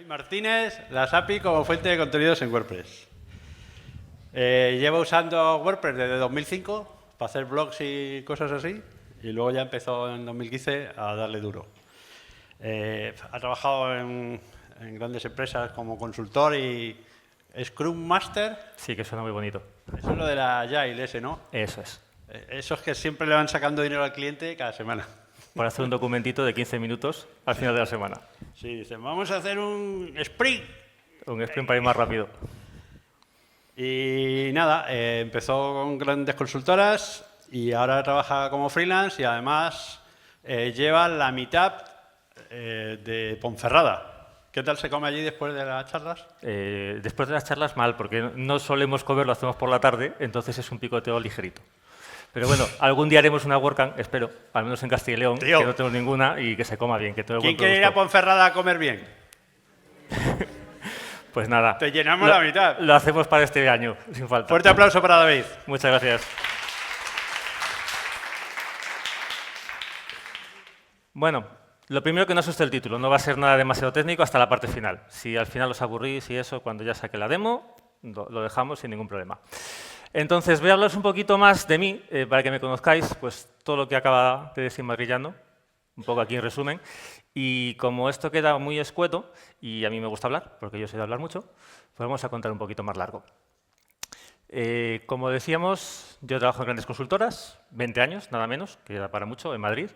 Martínez, las API como fuente de contenidos en WordPress. Llevo usando WordPress desde 2005 para hacer blogs y cosas así, y luego ya empezó en 2015 a darle duro. Ha trabajado en grandes empresas como consultor y Scrum Master. Sí, que suena muy bonito. Eso es lo de la Agile, ese, ¿no? Eso es. Eso es que siempre le van sacando dinero al cliente cada semana. Por hacer un documentito de 15 minutos al final de la semana. Sí, dicen, vamos a hacer un sprint. Un sprint para ir más rápido. Y nada, empezó con grandes consultoras y ahora trabaja como freelance y además lleva la mitad de Ponferrada. ¿Qué tal se come allí después de las charlas? Después de las charlas mal, porque no solemos comer, lo hacemos por la tarde, entonces es un picoteo ligerito. Pero bueno, algún día haremos una WordCamp, espero, al menos en Castilla y León, Tío, que no tengo ninguna y que se coma bien. Que todo ¿quién quiere ir a Ponferrada a comer bien? Pues nada. Te llenamos la mitad. Lo hacemos para este año, sin falta. Fuerte aplauso para David. Muchas gracias. Bueno, lo primero que no asuste el título, no va a ser nada demasiado técnico hasta la parte final. Si al final os aburrís y eso, cuando ya saque la demo, lo dejamos sin ningún problema. Entonces, voy a hablaros un poquito más de mí, para que me conozcáis, pues todo lo que acaba de decir Madrillano, un poco aquí en resumen. Y como esto queda muy escueto, y a mí me gusta hablar, porque yo sé de hablar mucho, pues vamos a contar un poquito más largo. Como decíamos, yo trabajo en grandes consultoras, 20 años, nada menos, que da para mucho, en Madrid.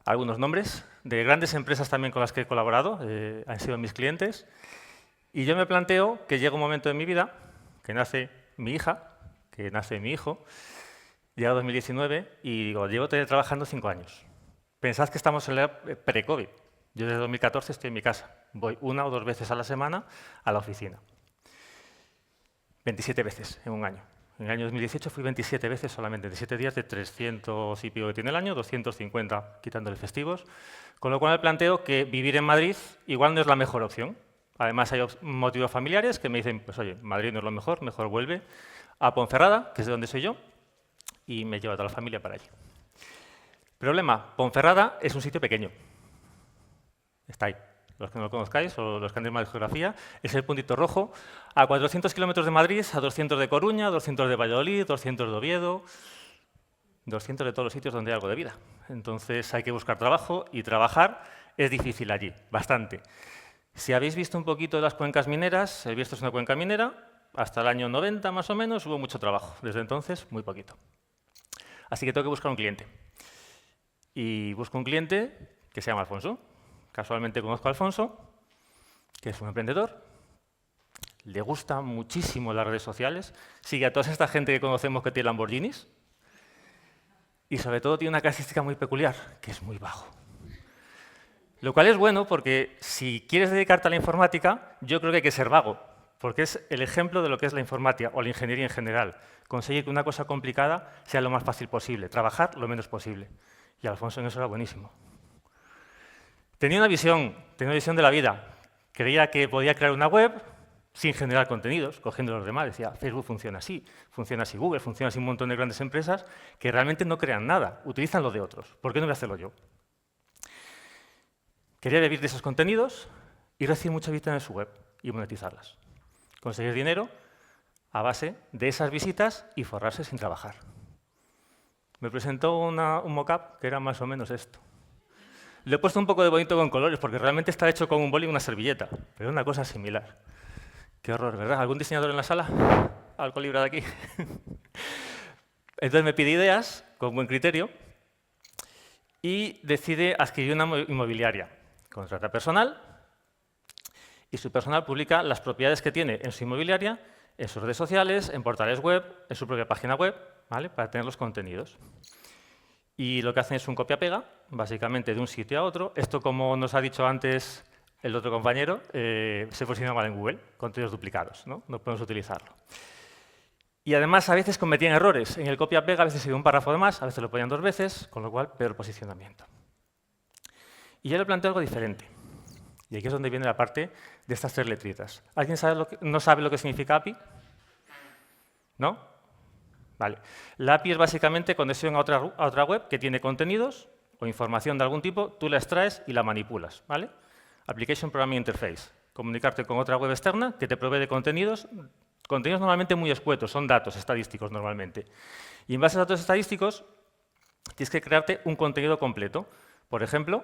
Algunos nombres de grandes empresas también con las que he colaborado, han sido mis clientes. Y yo me planteo que llega un momento en mi vida, que nace mi hija, que nace mi hijo, llega 2019 y digo, llevo trabajando 5 años. Pensad que estamos en la pre-COVID. Yo desde 2014 estoy en mi casa. Voy 1 o 2 veces a la semana a la oficina. 27 veces en un año. En el año 2018 fui 27 veces solamente, de 7 días de 300 y pico que tiene el año, 250 quitándole festivos. Con lo cual me planteo que vivir en Madrid igual no es la mejor opción. Además hay motivos familiares que me dicen, pues oye, Madrid no es lo mejor, mejor vuelve a Ponferrada, que es de donde soy yo, y me llevo a toda la familia para allí. Problema, Ponferrada es un sitio pequeño. Está ahí. Los que no lo conozcáis o los que andéis más de geografía, es el puntito rojo, a 400 kilómetros de Madrid, a 200 de Coruña, 200 de Valladolid, 200 de Oviedo, 200 de todos los sitios donde hay algo de vida. Entonces hay que buscar trabajo y trabajar es difícil allí, bastante. Si habéis visto un poquito de las cuencas mineras, el Bierzo es una cuenca minera, hasta el año 90 más o menos hubo mucho trabajo, desde entonces muy poquito. Así que tengo que buscar un cliente. Y busco un cliente que se llama Alfonso. Casualmente conozco a Alfonso, que es un emprendedor, le gustan muchísimo las redes sociales, sigue a toda esta gente que conocemos que tiene Lamborghinis y sobre todo tiene una característica muy peculiar, que es muy vago. Lo cual es bueno porque si quieres dedicarte a la informática, yo creo que hay que ser vago, porque es el ejemplo de lo que es la informática o la ingeniería en general. Conseguir que una cosa complicada sea lo más fácil posible, trabajar lo menos posible. Y Alfonso en eso era buenísimo. Tenía una visión de la vida. Creía que podía crear una web sin generar contenidos, cogiendo los demás. Decía, Facebook funciona así Google, funciona así un montón de grandes empresas que realmente no crean nada, utilizan lo de otros. ¿Por qué no voy a hacerlo yo? Quería vivir de esos contenidos y recibir mucha visita en su web y monetizarlas. Conseguir dinero a base de esas visitas y forrarse sin trabajar. Me presentó un mock-up que era más o menos esto. Le he puesto un poco de bonito con colores porque realmente está hecho con un boli y una servilleta, pero es una cosa similar. Qué horror, ¿verdad? ¿Algún diseñador en la sala? ¿Algo libre de aquí? Entonces me pide ideas con buen criterio y decide adquirir una inmobiliaria. Contrata personal y su personal publica las propiedades que tiene en su inmobiliaria, en sus redes sociales, en portales web, en su propia página web, ¿vale? Para tener los contenidos. Y lo que hacen es un copia-pega, básicamente de un sitio a otro. Esto, como nos ha dicho antes el otro compañero, se posiciona mal en Google, contenidos duplicados, ¿no? No podemos utilizarlo. Y además, a veces cometían errores. En el copia-pega a veces se dio un párrafo de más, a veces lo ponían 2 veces, con lo cual, peor posicionamiento. Y yo le planteo algo diferente. Y aquí es donde viene la parte de estas 3 letritas. ¿Alguien no sabe lo que significa API? ¿No? Vale. La API es básicamente conexión a otra web que tiene contenidos o información de algún tipo, tú la extraes y la manipulas, ¿vale? Application Programming Interface. Comunicarte con otra web externa que te provee de contenidos normalmente muy escuetos, son datos estadísticos normalmente. Y en base a datos estadísticos, tienes que crearte un contenido completo. Por ejemplo,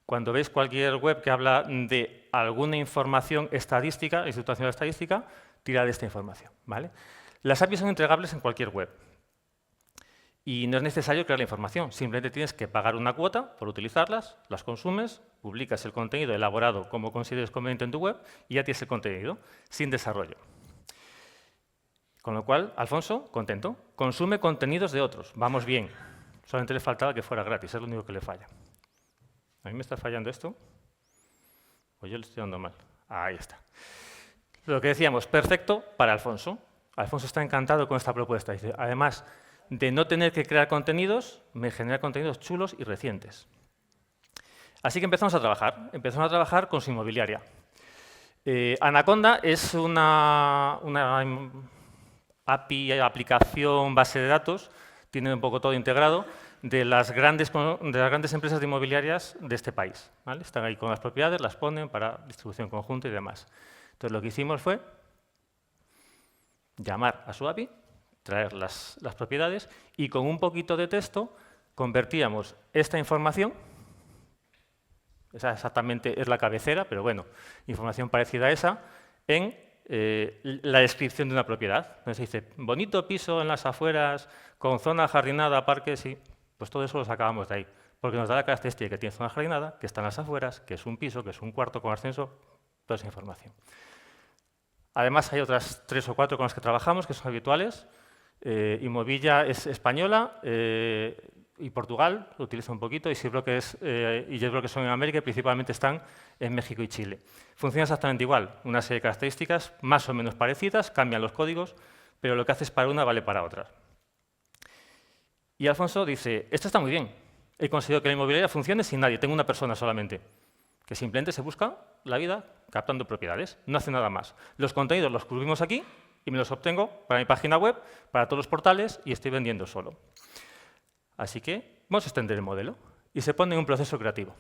cuando veis cualquier web que habla de alguna información estadística, Instituto Nacional de Estadística, tira de esta información, ¿vale? Las APIs son entregables en cualquier web. Y no es necesario crear la información, simplemente tienes que pagar una cuota por utilizarlas, las consumes, publicas el contenido elaborado como consideres conveniente en tu web y ya tienes el contenido, sin desarrollo. Con lo cual, Alfonso, contento, consume contenidos de otros, vamos bien. Solamente le faltaba que fuera gratis, es lo único que le falla. ¿A mí me está fallando esto? ¿O yo le estoy dando mal? Ahí está. Lo que decíamos, perfecto para Alfonso. Alfonso está encantado con esta propuesta. Dice, además de no tener que crear contenidos, me genera contenidos chulos y recientes. Así que empezamos a trabajar. Empezamos a trabajar con su inmobiliaria. Anaconda es una API, aplicación, base de datos, tiene un poco todo integrado, de las grandes empresas de inmobiliarias de este país, ¿vale? Están ahí con las propiedades, las ponen para distribución conjunta y demás. Entonces, lo que hicimos fue llamar a su API, traer las propiedades y con un poquito de texto convertíamos esta información, esa exactamente es la cabecera, pero bueno, información parecida a esa, en la descripción de una propiedad. Entonces dice, bonito piso en las afueras, con zona jardinada, parques, y pues todo eso lo sacábamos de ahí, porque nos da la característica que tiene zona jardinada, que está en las afueras, que es un piso, que es un cuarto con ascenso, toda esa información. Además, hay otras 3 o 4 con las que trabajamos, que son habituales. Inmovilla es española y Portugal lo utiliza un poquito, y JetBroker son en América y principalmente están en México y Chile. Funciona exactamente igual, una serie de características más o menos parecidas, cambian los códigos, pero lo que haces para una vale para otra. Y Alfonso dice, esto está muy bien, he conseguido que la inmobiliaria funcione sin nadie, tengo una persona solamente, que simplemente se busca la vida captando propiedades, no hace nada más. Los contenidos los cubrimos aquí y me los obtengo para mi página web, para todos los portales y estoy vendiendo solo. Así que vamos a extender el modelo y se pone en un proceso creativo.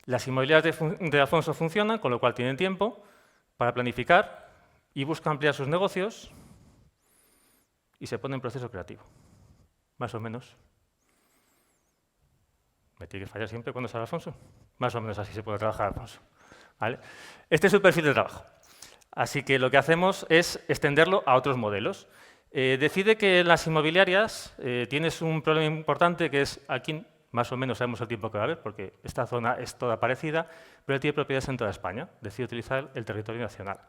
Las inmobiliarias de Alfonso funcionan, con lo cual tienen tiempo para planificar y busca ampliar sus negocios y se pone en proceso creativo. Más o menos. Me tiene que fallar siempre cuando sale Alfonso. Más o menos así se puede trabajar, Alfonso. ¿Vale? Este es su perfil de trabajo. Así que lo que hacemos es extenderlo a otros modelos. Decide que en las inmobiliarias tienes un problema importante, que es aquí, más o menos sabemos el tiempo que va a haber, porque esta zona es toda parecida, pero él tiene propiedades en toda España. Decide utilizar el territorio nacional.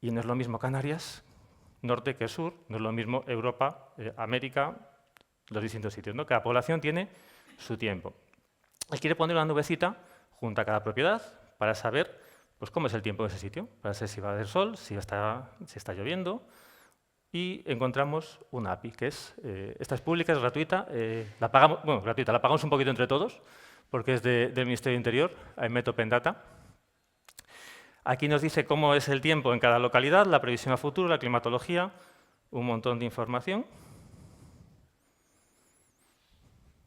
Y no es lo mismo Canarias, norte que sur, no es lo mismo Europa, América, los distintos sitios, ¿no? Cada población tiene su tiempo. Él quiere poner una nubecita junto a cada propiedad para saber pues, cómo es el tiempo en ese sitio, para saber si va a haber sol, si está lloviendo. Y encontramos una API, que es, esta es pública, es gratuita, la pagamos un poquito entre todos, porque es del Ministerio de Interior, hay Met Open Data. Aquí nos dice cómo es el tiempo en cada localidad, la previsión a futuro, la climatología, un montón de información.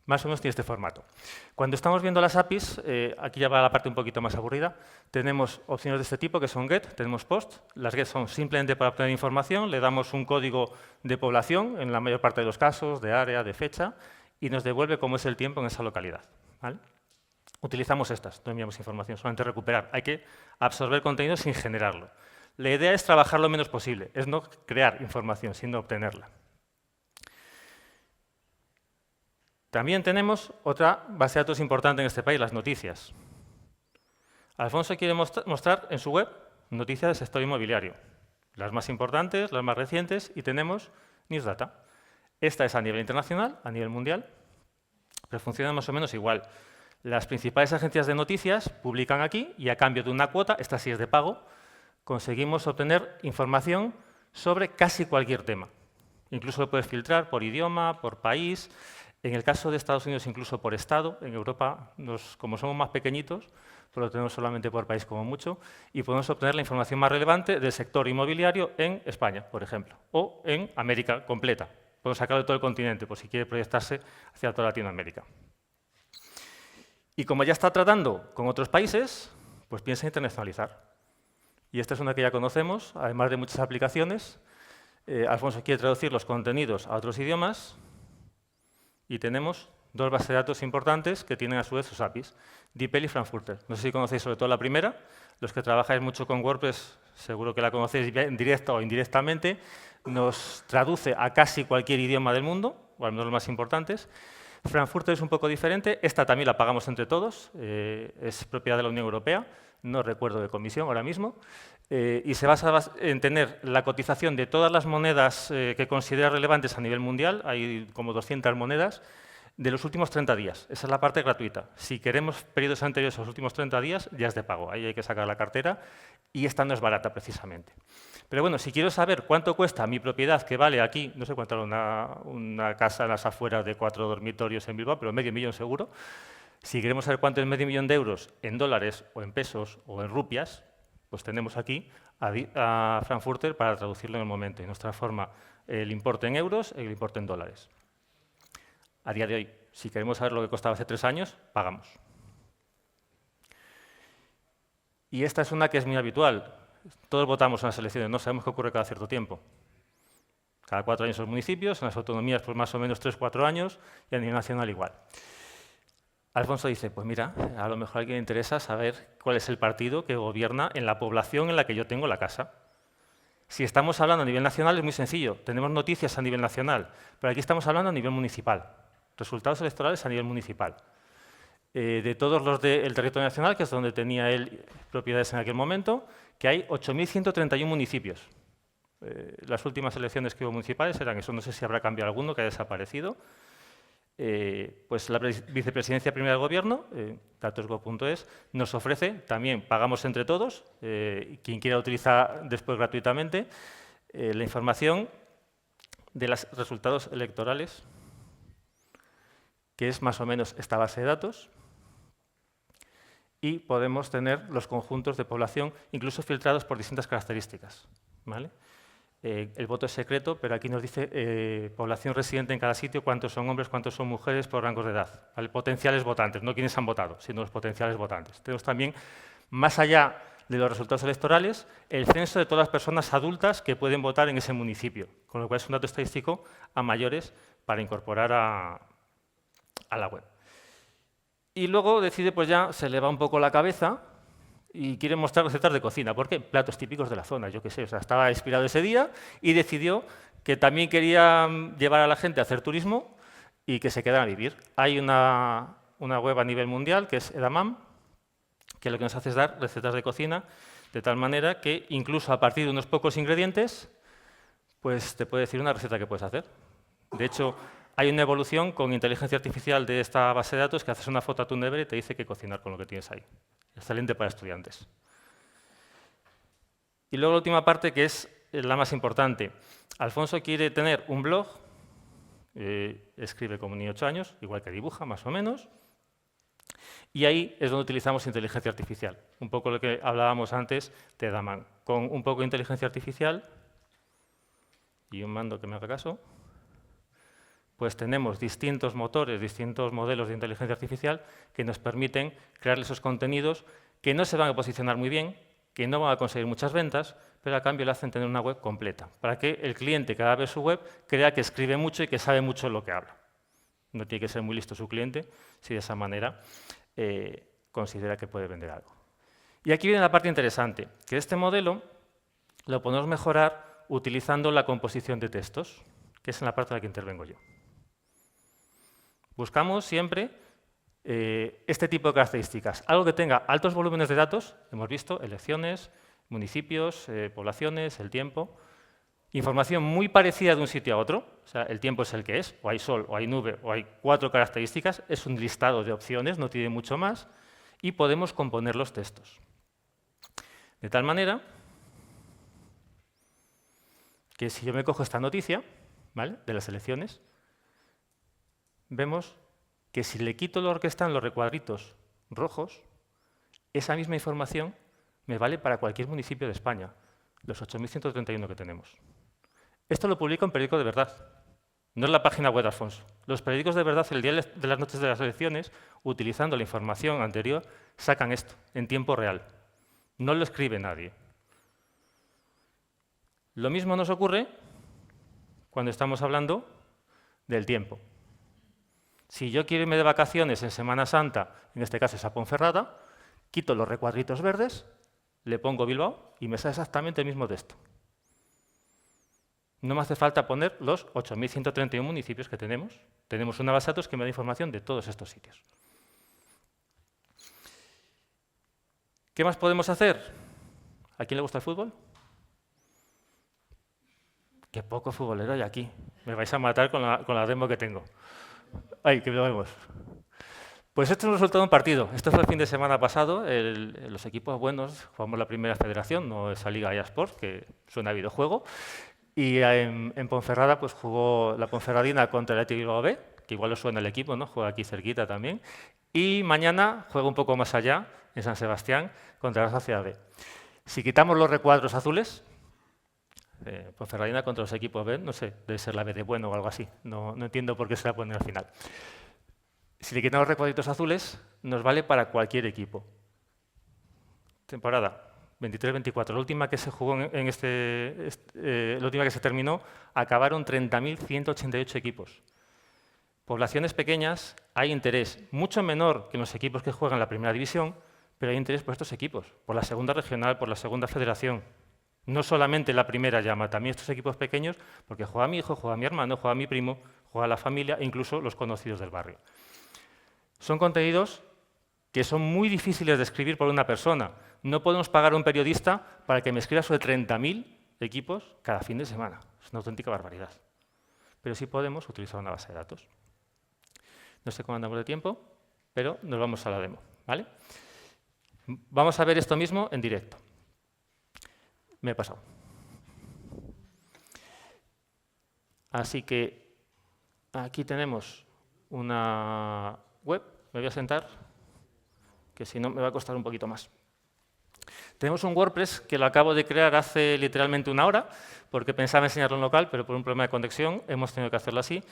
Más o menos tiene este formato. Cuando estamos viendo las APIs, aquí ya va la parte un poquito más aburrida, tenemos opciones de este tipo que son GET, tenemos POST. Las GET son simplemente para obtener información, le damos un código de población, en la mayor parte de los casos, de área, de fecha, y nos devuelve cómo es el tiempo en esa localidad. ¿Vale? Utilizamos estas, no enviamos información, solamente recuperar. Hay que absorber contenido sin generarlo. La idea es trabajar lo menos posible, es no crear información, sino obtenerla. También tenemos otra base de datos importante en este país, las noticias. Alfonso quiere mostrar en su web noticias del sector inmobiliario, las más importantes, las más recientes, y tenemos Newsdata. Esta es a nivel internacional, a nivel mundial, pero funciona más o menos igual. Las principales agencias de noticias publican aquí y a cambio de una cuota, esta sí es de pago, conseguimos obtener información sobre casi cualquier tema. Incluso lo puedes filtrar por idioma, por país. En el caso de Estados Unidos, incluso por estado. En Europa, como somos más pequeñitos, pues lo tenemos solamente por país como mucho, y podemos obtener la información más relevante del sector inmobiliario en España, por ejemplo, o en América completa. Podemos sacarlo de todo el continente, por si quiere proyectarse hacia toda Latinoamérica. Y como ya está tratando con otros países, pues piensa internacionalizar. Y esta es una que ya conocemos, además de muchas aplicaciones. Alfonso quiere traducir los contenidos a otros idiomas y tenemos dos bases de datos importantes que tienen a su vez sus APIs, DeepL y Frankfurter. No sé si conocéis sobre todo la primera. Los que trabajáis mucho con WordPress seguro que la conocéis en directo o indirectamente. Nos traduce a casi cualquier idioma del mundo, o al menos los más importantes. Frankfurter es un poco diferente. Esta también la pagamos entre todos. Es propiedad de la Unión Europea. No recuerdo de comisión ahora mismo. Y se basa en tener la cotización de todas las monedas que considera relevantes a nivel mundial. Hay como 200 monedas. De los últimos 30 días. Esa es la parte gratuita. Si queremos periodos anteriores a los últimos 30 días, ya es de pago. Ahí hay que sacar la cartera y esta no es barata precisamente. Pero bueno, si quiero saber cuánto cuesta mi propiedad, que vale aquí, no sé cuánto una casa en las afueras de 4 dormitorios en Bilbao, pero medio millón seguro. Si queremos saber cuánto es medio millón de euros en dólares o en pesos o en rupias, pues tenemos aquí a Frankfurter para traducirlo en el momento y nos transforma el importe en euros y el importe en dólares. A día de hoy, si queremos saber lo que costaba hace 3 años, pagamos. Y esta es una que es muy habitual. Todos votamos en las elecciones, no sabemos qué ocurre cada cierto tiempo. Cada 4 años en los municipios, en las autonomías pues más o menos 3 o 4 años y a nivel nacional igual. Alfonso dice, pues mira, a lo mejor a alguien le interesa saber cuál es el partido que gobierna en la población en la que yo tengo la casa. Si estamos hablando a nivel nacional es muy sencillo, tenemos noticias a nivel nacional, pero aquí estamos hablando a nivel municipal. Resultados electorales a nivel municipal. De todos los del territorio nacional, que es donde tenía él propiedades en aquel momento, que hay 8.131 municipios. Las últimas elecciones que hubo municipales eran eso, no sé si habrá cambiado alguno, que haya desaparecido. Pues la Vicepresidencia Primera del Gobierno, datosgo.es, nos ofrece, también pagamos entre todos, quien quiera utilizar después gratuitamente, la información de los resultados electorales, que es más o menos esta base de datos, y podemos tener los conjuntos de población, incluso filtrados por distintas características. ¿Vale? El voto es secreto, pero aquí nos dice población residente en cada sitio, cuántos son hombres, cuántos son mujeres por rangos de edad. ¿Vale? Potenciales votantes, no quienes han votado, sino los potenciales votantes. Tenemos también, más allá de los resultados electorales, el censo de todas las personas adultas que pueden votar en ese municipio, con lo cual es un dato estadístico a mayores para incorporar a la web. Y luego decide, pues ya se le va un poco la cabeza y quiere mostrar recetas de cocina. ¿Por qué? Platos típicos de la zona, yo qué sé. O sea, estaba inspirado ese día y decidió que también quería llevar a la gente a hacer turismo y que se quedara a vivir. Hay una web a nivel mundial, que es Edamame, que lo que nos hace es dar recetas de cocina de tal manera que incluso a partir de unos pocos ingredientes, pues te puede decir una receta que puedes hacer. De hecho, hay una evolución con inteligencia artificial de esta base de datos que haces una foto a tu nevera y te dice qué cocinar con lo que tienes ahí. Excelente para estudiantes. Y luego la última parte, que es la más importante. Alfonso quiere tener un blog, escribe como niño 8 años, igual que dibuja, más o menos, y ahí es donde utilizamos inteligencia artificial. Un poco lo que hablábamos antes de Daman. Con un poco de inteligencia artificial y un mando que me haga caso, pues tenemos distintos motores, distintos modelos de inteligencia artificial que nos permiten crear esos contenidos que no se van a posicionar muy bien, que no van a conseguir muchas ventas, pero a cambio le hacen tener una web completa, para que el cliente, cada vez su web, crea que escribe mucho y que sabe mucho lo que habla. No tiene que ser muy listo su cliente si de esa manera considera que puede vender algo. Y aquí viene la parte interesante, que este modelo lo podemos mejorar utilizando la composición de textos, que es en la parte en la que intervengo yo. Buscamos siempre este tipo de características. Algo que tenga altos volúmenes de datos, hemos visto, elecciones, municipios, poblaciones, el tiempo. Información muy parecida de un sitio a otro, o sea, el tiempo es el que es, o hay sol, o hay nube, o hay 4 características, es un listado de opciones, no tiene mucho más, y podemos componer los textos. De tal manera que si yo me cojo esta noticia, ¿vale?, de las elecciones, vemos que si le quito lo que están los recuadritos rojos, esa misma información me vale para cualquier municipio de España, los 8.131 que tenemos. Esto lo publica un periódico de verdad. No es la página web de Alfonso. Los periódicos de verdad, el día de las noches de las elecciones, utilizando la información anterior, sacan esto en tiempo real. No lo escribe nadie. Lo mismo nos ocurre cuando estamos hablando del tiempo. Si yo quiero irme de vacaciones en Semana Santa, en este caso es a Ponferrada, quito los recuadritos verdes, le pongo Bilbao y me sale exactamente el mismo texto. No me hace falta poner los 8.131 municipios que tenemos. Tenemos una base de datos que me da información de todos estos sitios. ¿Qué más podemos hacer? ¿A quién le gusta el fútbol? Qué poco futbolero hay aquí. Me vais a matar con la demo que tengo. ¡Ay, que lo vemos! Pues esto es un resultado de un partido. Esto fue el fin de semana pasado. Los equipos buenos jugamos la primera federación, no esa Liga eSports, que suena a videojuego. Y en Ponferrada pues jugó la Ponferradina contra el Athletic Bilbao B, que igual os suena el equipo, ¿no? Juega aquí cerquita también. Y mañana juega un poco más allá, en San Sebastián, contra la Sociedad B. Si quitamos los recuadros azules, Ponferradina contra los equipos B, no sé, debe ser la B de bueno o algo así. No entiendo por qué se la ponen al final. Si le quitamos los recuadritos azules, nos vale para cualquier equipo. Temporada 23-24, la última que se jugó la última que se terminó, acabaron 30.188 equipos. Poblaciones pequeñas, hay interés mucho menor que en los equipos que juegan la primera división, pero hay interés por estos equipos, por la segunda regional, por la segunda federación. No solamente la primera llama, también estos equipos pequeños, porque juega mi hijo, juega mi hermano, juega mi primo, juega la familia e incluso los conocidos del barrio. Son contenidos que son muy difíciles de escribir por una persona. No podemos pagar a un periodista para que me escriba sobre 30.000 equipos cada fin de semana. Es una auténtica barbaridad. Pero sí podemos utilizar una base de datos. No sé cómo andamos de tiempo, pero nos vamos a la demo, ¿vale? Vamos a ver esto mismo en directo. Me he pasado. Así que aquí tenemos una web. Me voy a sentar, que si no me va a costar un poquito más. Tenemos un WordPress que lo acabo de crear hace literalmente una hora, porque pensaba enseñarlo en local, pero por un problema de conexión hemos tenido que hacerlo así.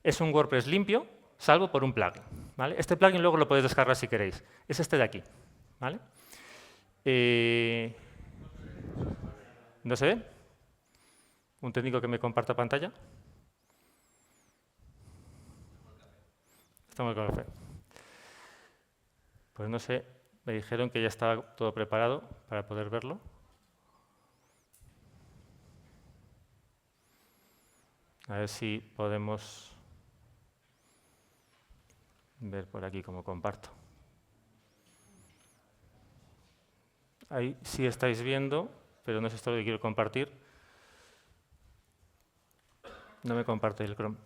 Es un WordPress limpio, salvo por un plugin, ¿vale? Este plugin luego lo podéis descargar si queréis. Es este de aquí, ¿vale? ¿No se ve? ¿Un técnico que me comparta pantalla? Estamos con el fe. Pues no sé, me dijeron que ya estaba todo preparado para poder verlo. A ver si podemos ver por aquí cómo comparto. Ahí sí estáis viendo, pero no es esto lo que quiero compartir. No me comparte el Chrome.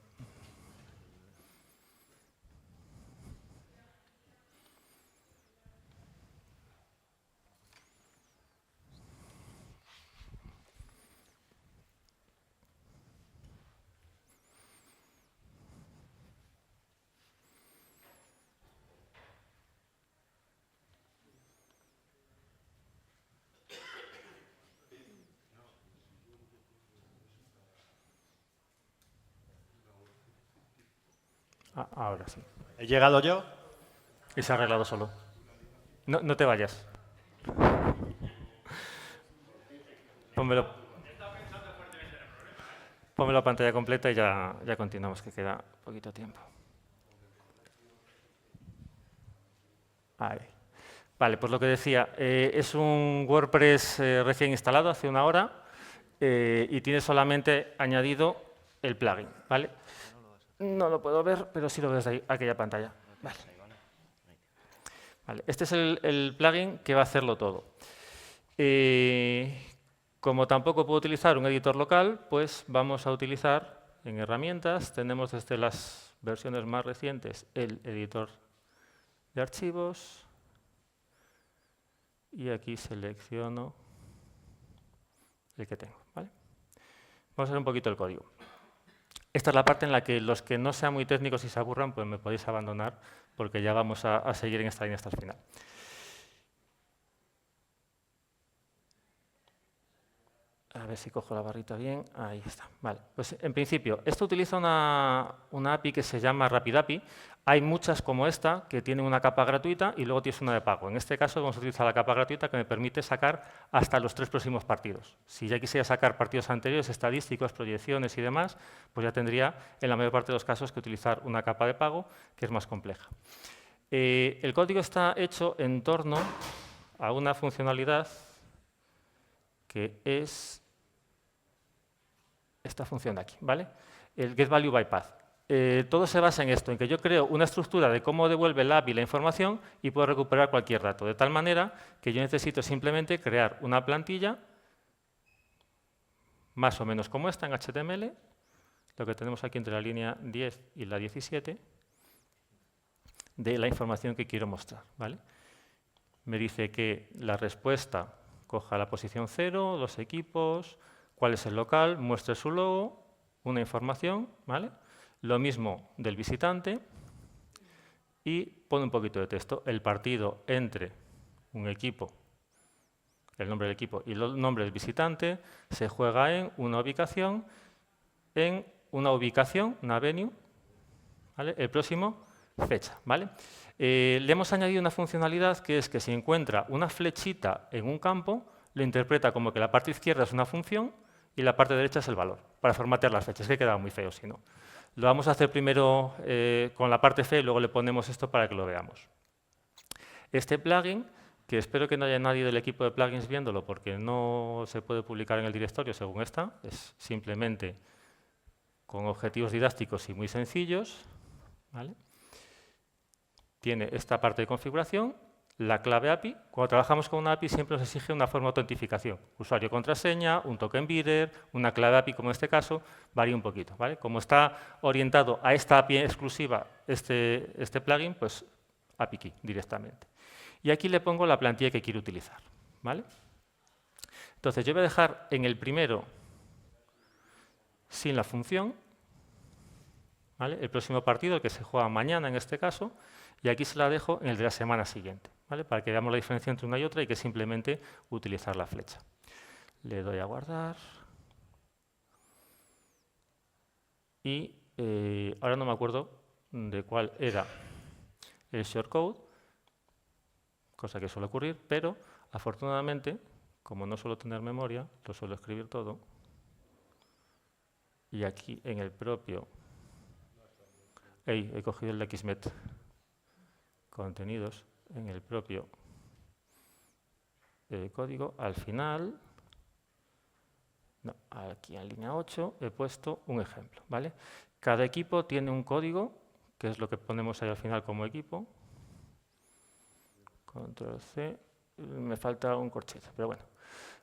Ahora sí. ¿He llegado yo? Y se ha arreglado solo. No te vayas. Pónmelo a pantalla completa y ya continuamos, que queda poquito tiempo. Ahí. Vale, pues lo que decía, es un WordPress recién instalado hace una hora y tiene solamente añadido el plugin, ¿vale? No lo puedo ver, pero sí lo ves de aquella pantalla. Vale. Este es el plugin que va a hacerlo todo. Como tampoco puedo utilizar un editor local, pues vamos a utilizar en herramientas, tenemos desde las versiones más recientes el editor de archivos y aquí selecciono el que tengo, ¿vale? Vamos a ver un poquito el código. Esta es la parte en la que los que no sean muy técnicos y se aburran, pues me podéis abandonar, porque ya vamos a seguir en esta línea hasta el final. A ver si cojo la barrita bien. Ahí está. Vale. Pues en principio, esto utiliza una API que se llama RapidAPI. Hay muchas como esta que tienen una capa gratuita y luego tienes una de pago. En este caso vamos a utilizar la capa gratuita que me permite sacar hasta los 3 próximos partidos. Si ya quisiera sacar partidos anteriores, estadísticos, proyecciones y demás, pues ya tendría en la mayor parte de los casos que utilizar una capa de pago que es más compleja. El código está hecho en torno a una funcionalidad que es esta función de aquí, ¿vale? El getValueByPath. Todo se basa en esto, en que yo creo una estructura de cómo devuelve la API la información y puedo recuperar cualquier dato, de tal manera que yo necesito simplemente crear una plantilla más o menos como esta en HTML, lo que tenemos aquí entre la línea 10 y la 17, de la información que quiero mostrar, ¿vale? Me dice que la respuesta coja la posición 0, los equipos, cuál es el local, muestre su logo, una información, ¿vale? Lo mismo del visitante y pone un poquito de texto. El partido entre un equipo, el nombre del equipo y el nombre del visitante, se juega en una ubicación, una venue, ¿vale? El próximo, fecha, ¿vale? Le hemos añadido una funcionalidad que es que si encuentra una flechita en un campo, lo interpreta como que la parte izquierda es una función y la parte derecha es el valor, para formatear las fechas, que queda muy feo si no. Lo vamos a hacer primero con la parte fe y luego le ponemos esto para que lo veamos. Este plugin, que espero que no haya nadie del equipo de plugins viéndolo porque no se puede publicar en el directorio según está, es simplemente con objetivos didácticos y muy sencillos, ¿vale? Tiene esta parte de configuración, la clave API. Cuando trabajamos con una API siempre nos exige una forma de autentificación. Usuario, contraseña, un token bidder, una clave API como en este caso, varía un poquito, ¿vale? Como está orientado a esta API exclusiva, este plugin, pues API key directamente. Y aquí le pongo la plantilla que quiero utilizar, ¿vale? Entonces yo voy a dejar en el primero sin la función, ¿vale? El próximo partido, el que se juega mañana en este caso, y aquí se la dejo en el de la semana siguiente, ¿vale? Para que veamos la diferencia entre una y otra y que simplemente utilizar la flecha. Le doy a guardar. Y ahora no me acuerdo de cuál era el shortcode, cosa que suele ocurrir, pero afortunadamente, como no suelo tener memoria, lo suelo escribir todo. Y aquí en el propio... he cogido el de Xmet. Contenidos en el propio código. Al final, no, aquí en línea 8 he puesto un ejemplo, ¿vale? Cada equipo tiene un código, que es lo que ponemos ahí al final como equipo. Control C. Me falta un corchete, pero bueno,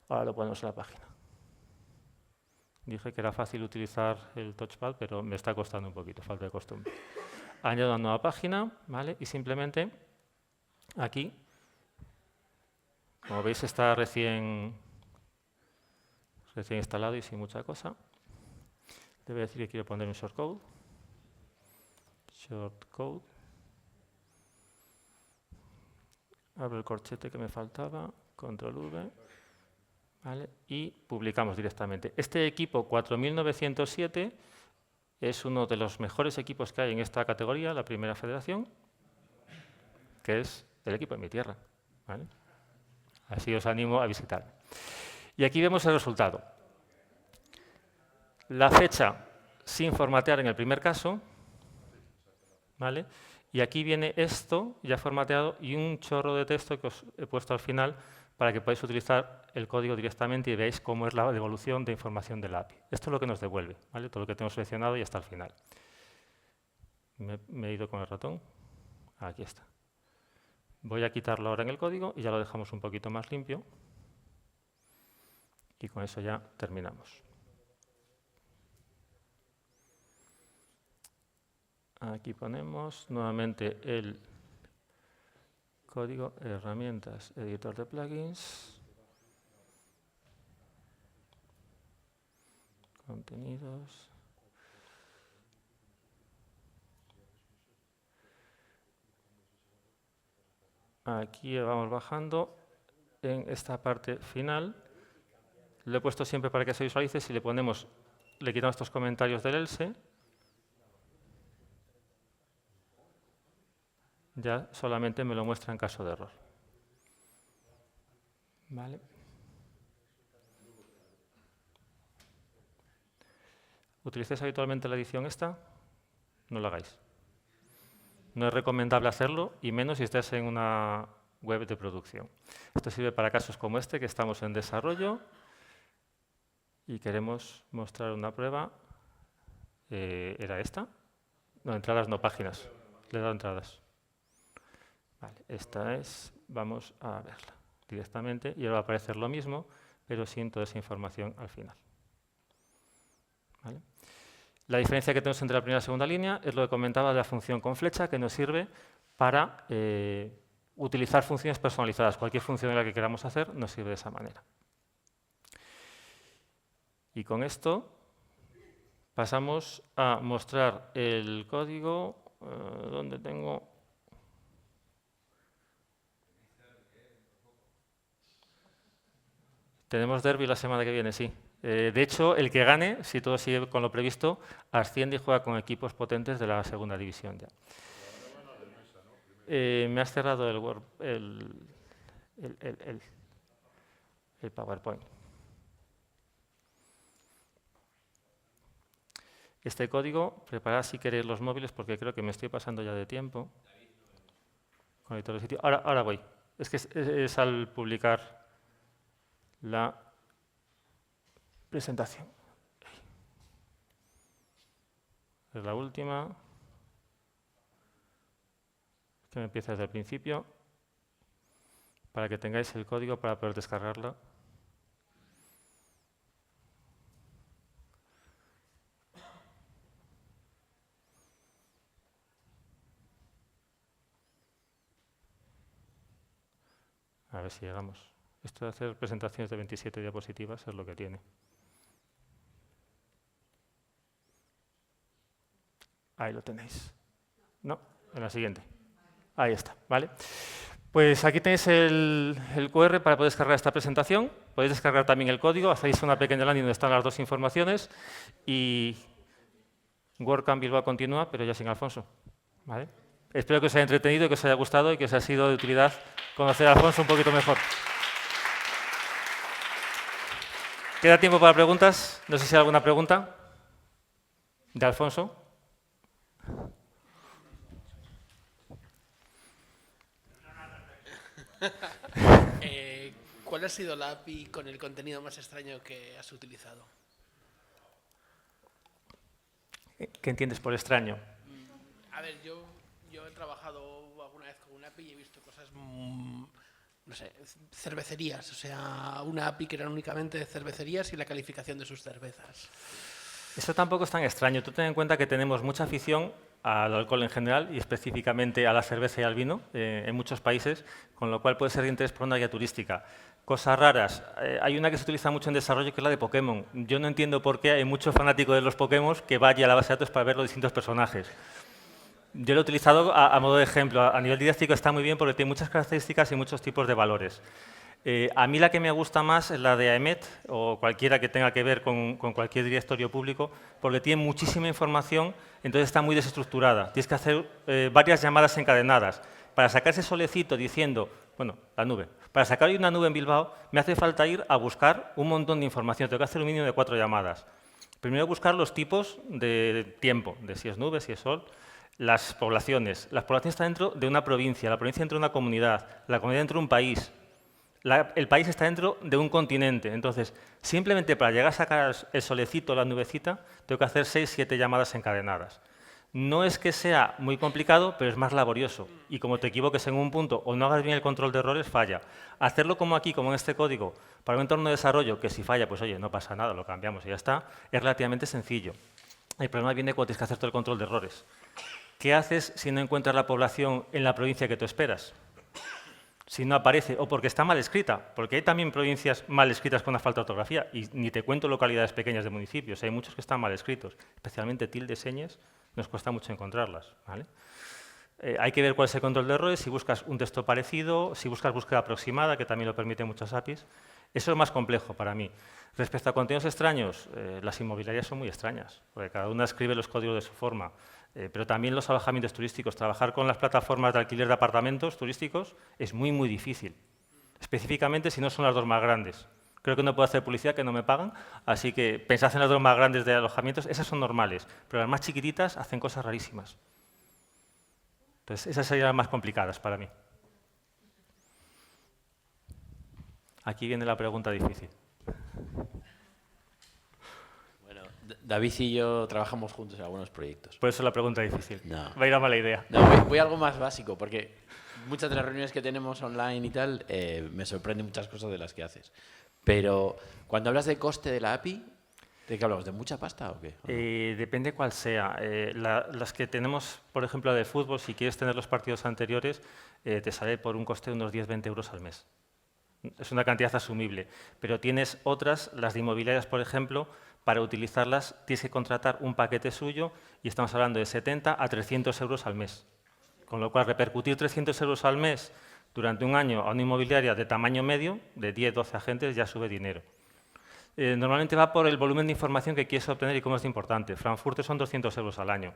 ahora lo ponemos en la página. Dije que era fácil utilizar el touchpad, pero me está costando un poquito, falta de costumbre. Añado una nueva página, ¿vale? Y simplemente aquí, como veis, está recién instalado y sin mucha cosa. Le voy a decir que quiero poner un shortcode. Shortcode. Abro el corchete que me faltaba, control V, ¿vale? Y publicamos directamente. Este equipo 4907 es uno de los mejores equipos que hay en esta categoría, la primera federación, que es el equipo de mi tierra, ¿vale? Así os animo a visitar. Y aquí vemos el resultado. La fecha sin formatear en el primer caso, ¿vale? Y aquí viene esto ya formateado y un chorro de texto que os he puesto al final para que podáis utilizar el código directamente y veáis cómo es la devolución de información de la API. Esto es lo que nos devuelve, ¿vale? Todo lo que tenemos seleccionado y hasta el final. Me he ido con el ratón. Aquí está. Voy a quitarlo ahora en el código y ya lo dejamos un poquito más limpio. Y con eso ya terminamos. Aquí ponemos nuevamente el código, herramientas, editor de plugins, contenidos. Aquí vamos bajando en esta parte final. Lo he puesto siempre para que se visualice. Si le ponemos, le quitamos estos comentarios del else, ya solamente me lo muestra en caso de error. ¿Vale? ¿Utilizáis habitualmente la edición esta? No lo hagáis. No es recomendable hacerlo, y menos si estáis en una web de producción. Esto sirve para casos como este, que estamos en desarrollo y queremos mostrar una prueba. ¿Era esta? No, entradas no, páginas. Le he dado entradas. Vale, esta es, vamos a verla directamente y ahora va a aparecer lo mismo, pero sin toda esa información al final. ¿Vale? La diferencia que tenemos entre la primera y la segunda línea es lo que comentaba de la función con flecha, que nos sirve para utilizar funciones personalizadas. Cualquier función en la que queramos hacer nos sirve de esa manera. Y con esto pasamos a mostrar el código. ¿Dónde tengo? Tenemos derbi la semana que viene, sí. De hecho, el que gane, si todo sigue con lo previsto, asciende y juega con equipos potentes de la segunda división ya. Me has cerrado el PowerPoint. Este código, preparad si queréis los móviles, porque creo que me estoy pasando ya de tiempo. Conecto el sitio. Ahora voy. Es que es al publicar la presentación. Es la última. Que me empieza desde el principio, para que tengáis el código para poder descargarla. A ver si llegamos. Esto de hacer presentaciones de 27 diapositivas es lo que tiene. Ahí lo tenéis. No, en la siguiente. Ahí está, ¿vale? Pues aquí tenéis el QR para poder descargar esta presentación. Podéis descargar también el código, hacéis una pequeña landing donde están las dos informaciones y WordCamp Bilbao continúa, pero ya sin Alfonso, ¿vale? Espero que os haya entretenido, que os haya gustado y que os haya sido de utilidad conocer a Alfonso un poquito mejor. ¿Queda tiempo para preguntas? No sé si hay alguna pregunta de Alfonso. ¿Cuál ha sido la API con el contenido más extraño que has utilizado? ¿Qué entiendes por extraño? A ver, yo he trabajado alguna vez con una API y he visto cosas, no sé, cervecerías. O sea, una API que eran únicamente de cervecerías y la calificación de sus cervezas. Eso tampoco es tan extraño. Tú ten en cuenta que tenemos mucha afición al alcohol en general y específicamente a la cerveza y al vino en muchos países, con lo cual puede ser de interés por una guía turística. Cosas raras. Hay una que se utiliza mucho en desarrollo que es la de Pokémon. Yo no entiendo por qué hay muchos fanáticos de los Pokémon que vaya a la base de datos para ver los distintos personajes. Yo lo he utilizado a modo de ejemplo. A nivel didáctico está muy bien porque tiene muchas características y muchos tipos de valores. A mí la que me gusta más es la de AEMET o cualquiera que tenga que ver con cualquier directorio público, porque tiene muchísima información, entonces está muy desestructurada. Tienes que hacer varias llamadas encadenadas. Para sacar ese solecito diciendo, bueno, la nube, para sacar hoy una nube en Bilbao me hace falta ir a buscar un montón de información. Tengo que hacer un mínimo de 4 llamadas. Primero buscar los tipos de tiempo, de si es nube, si es sol. Las poblaciones. Las poblaciones están dentro de una provincia, la provincia dentro de una comunidad, la comunidad dentro de un país. El país está dentro de un continente. Entonces, simplemente para llegar a sacar el solecito, la nubecita, tengo que hacer 6 o 7 llamadas encadenadas. No es que sea muy complicado, pero es más laborioso. Y como te equivoques en un punto o no hagas bien el control de errores, falla. Hacerlo como aquí, como en este código, para un entorno de desarrollo, que si falla, pues oye, no pasa nada, lo cambiamos y ya está, es relativamente sencillo. El problema viene cuando tienes que hacer todo el control de errores. ¿Qué haces si no encuentras la población en la provincia que tú esperas? Si no aparece, o porque está mal escrita, porque hay también provincias mal escritas con una falta de ortografía, y ni te cuento localidades pequeñas de municipios, hay muchos que están mal escritos, especialmente tildes, señas, nos cuesta mucho encontrarlas, ¿vale? Hay que ver cuál es el control de errores, si buscas un texto parecido, si buscas búsqueda aproximada, que también lo permiten muchas APIs, Eso es más complejo para mí. Respecto a contenidos extraños, las inmobiliarias son muy extrañas, porque cada una escribe los códigos de su forma. Pero también los alojamientos turísticos. Trabajar con las plataformas de alquiler de apartamentos turísticos es muy, muy difícil. Específicamente si no son las dos más grandes. Creo que no puedo hacer publicidad, que no me pagan, así que pensad en las dos más grandes de alojamientos, esas son normales, pero las más chiquititas hacen cosas rarísimas. Entonces, esas serían las más complicadas para mí. Aquí viene la pregunta difícil. Bueno, David y yo trabajamos juntos en algunos proyectos. Por eso la pregunta difícil. No. Va a ir a mala idea. No, voy a algo más básico, porque muchas de las reuniones que tenemos online y tal, me sorprenden muchas cosas de las que haces. Pero cuando hablas de coste de la API, ¿de qué hablamos? ¿De mucha pasta o qué? Depende cuál sea. Las que tenemos, por ejemplo, de fútbol, si quieres tener los partidos anteriores, te sale por un coste de unos 10-20 euros al mes. Es una cantidad asumible. Pero tienes otras, las de inmobiliarias, por ejemplo, para utilizarlas tienes que contratar un paquete suyo y estamos hablando de 70 a 300 euros al mes. Con lo cual, repercutir 300 euros al mes durante un año a una inmobiliaria de tamaño medio, de 10-12 agentes, ya sube dinero. Normalmente va por el volumen de información que quieres obtener y cómo es de importante. Frankfurt son 200 euros al año.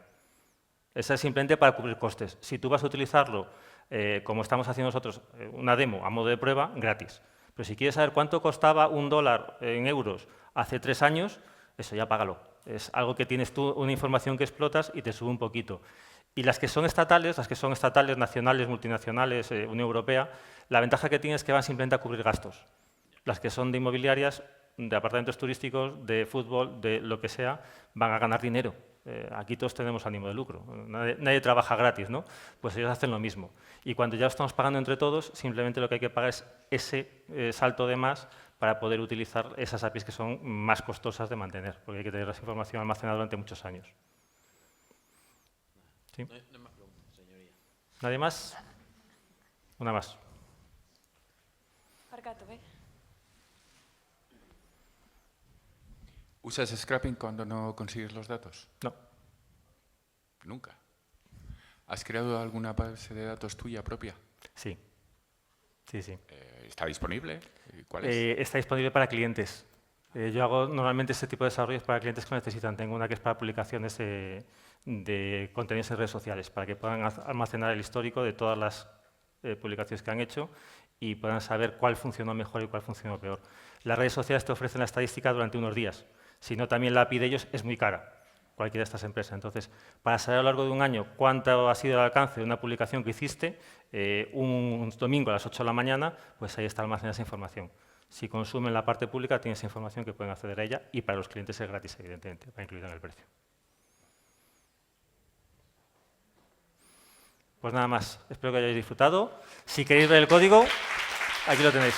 Esa es simplemente para cubrir costes. Si tú vas a utilizarlo, como estamos haciendo nosotros, una demo a modo de prueba, gratis. Pero si quieres saber cuánto costaba $1 en euros hace 3 años, eso ya págalo. Es algo que tienes tú, una información que explotas y te sube un poquito. Y las que son estatales, nacionales, multinacionales, Unión Europea, la ventaja que tienen es que van simplemente a cubrir gastos. Las que son de inmobiliarias, de apartamentos turísticos, de fútbol, de lo que sea, van a ganar dinero. Aquí todos tenemos ánimo de lucro. Nadie trabaja gratis, ¿no? Pues ellos hacen lo mismo. Y cuando ya lo estamos pagando entre todos, simplemente lo que hay que pagar es ese salto de más para poder utilizar esas APIs que son más costosas de mantener, porque hay que tener esa información almacenada durante muchos años. ¿Sí? No hay más preguntas, señoría. ¿Nadie más? Una más. Parcato, ¿eh? ¿Usas scrapping cuando no consigues los datos? No. Nunca. ¿Has creado alguna base de datos tuya propia? Sí. Sí. ¿Está disponible? ¿Cuál es? Está disponible para clientes. Yo hago normalmente este tipo de desarrollos para clientes que lo necesitan. Tengo una que es para publicaciones de contenidos en redes sociales, para que puedan almacenar el histórico de todas las publicaciones que han hecho y puedan saber cuál funcionó mejor y cuál funcionó peor. Las redes sociales te ofrecen la estadística durante unos días. Si no, también la API de ellos es muy cara, cualquiera de estas empresas. Entonces, para saber a lo largo de un año cuánto ha sido el alcance de una publicación que hiciste, un domingo a las 8 de la mañana, pues ahí está almacenada esa información. Si consumen la parte pública, tienen esa información que pueden acceder a ella y para los clientes es gratis, evidentemente, va incluida en el precio. Pues nada más, espero que hayáis disfrutado. Si queréis ver el código, aquí lo tenéis.